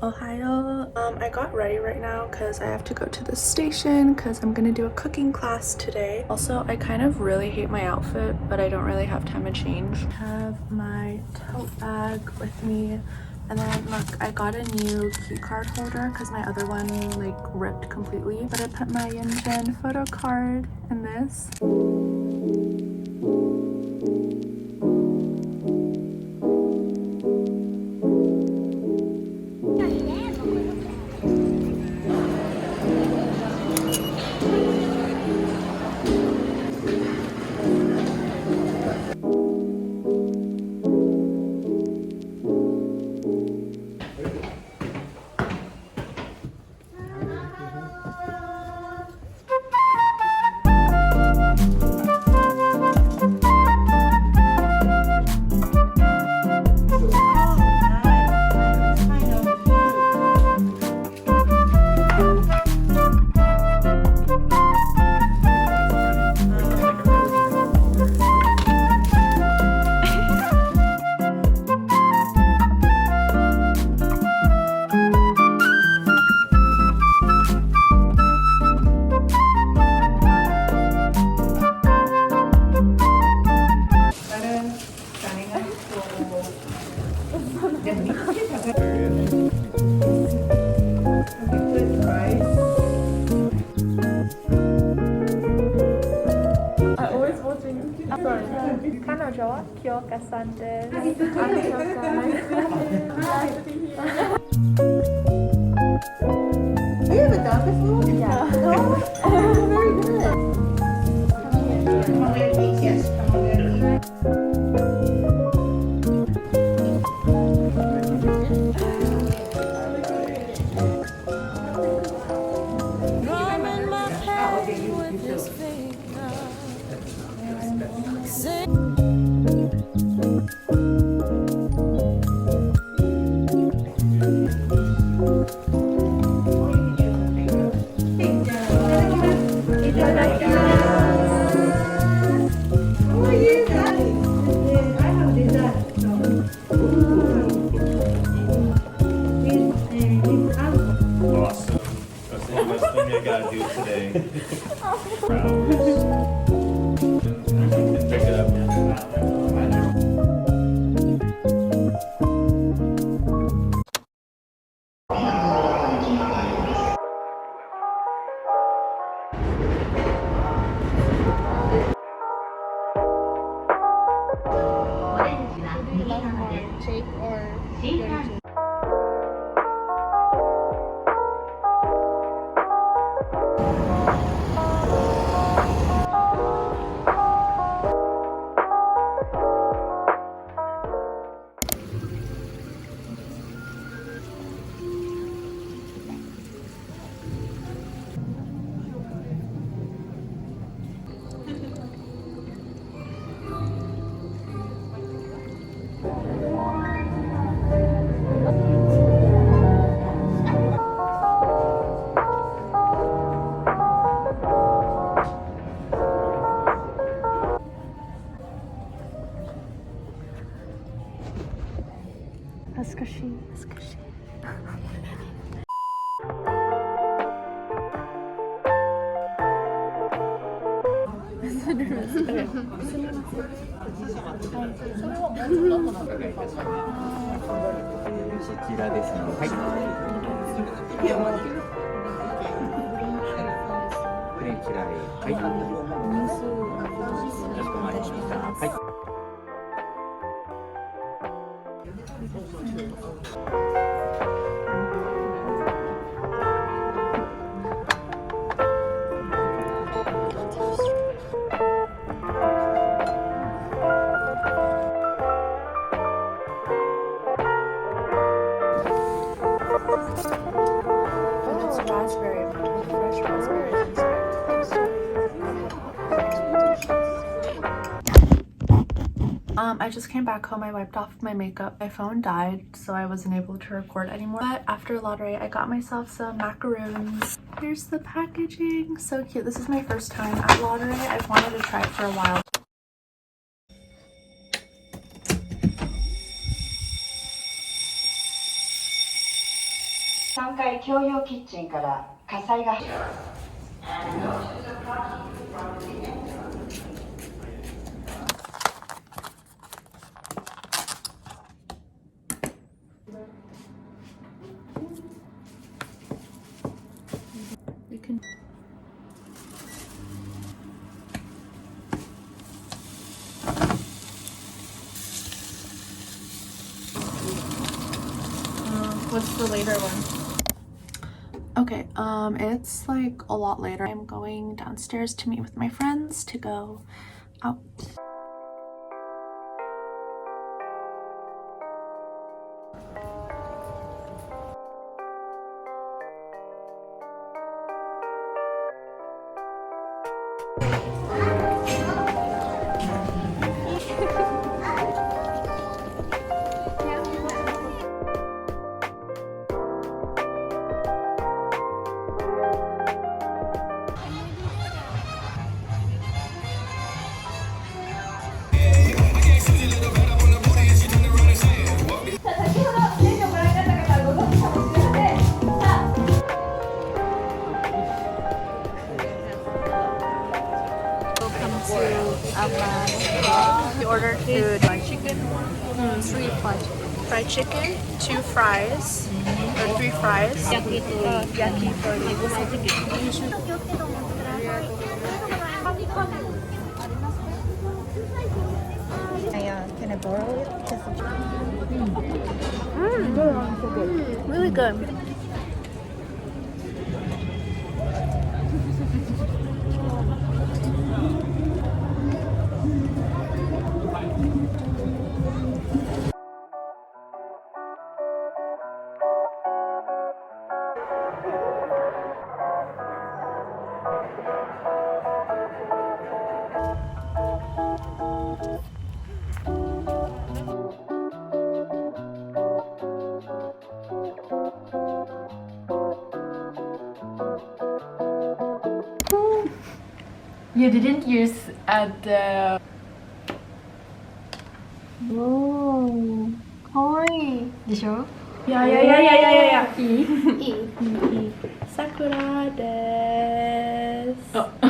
Ohio. I got ready right now because I have to go to the station because I'm gonna do a cooking class today. Also, I kind of really hate my outfit, but I don't really have time to change. I have my tote bag with me, and then look, I got a new key card holder because my other one like ripped completely, but I put my Yin photo card in this. 좋아? 기억했었는데 안 기억나. You haven't done this before? Yeah. No? Very good. Come on, yes. I gotta do today for hours. Pick it up. Shake or Squishy, squishy. I just came back home. I wiped off my makeup. My phone died, so I wasn't able to record anymore. But after lottery, I got myself some macaroons. Here's the packaging. So cute. This is my first time at lottery. I've wanted to try it for a while. 3階共用キッチンから火災が You can. What's the later one? Okay, it's like a lot later. I'm going downstairs to meet with my friends to go out. We ordered food. Fried chicken, 3 fried chicken, 2 fries, or 3 fries. Yaki for Can I borrow it? Really good. You didn't use the... Oh, hi. でしょ? Yeah. Sakura desu. Oh.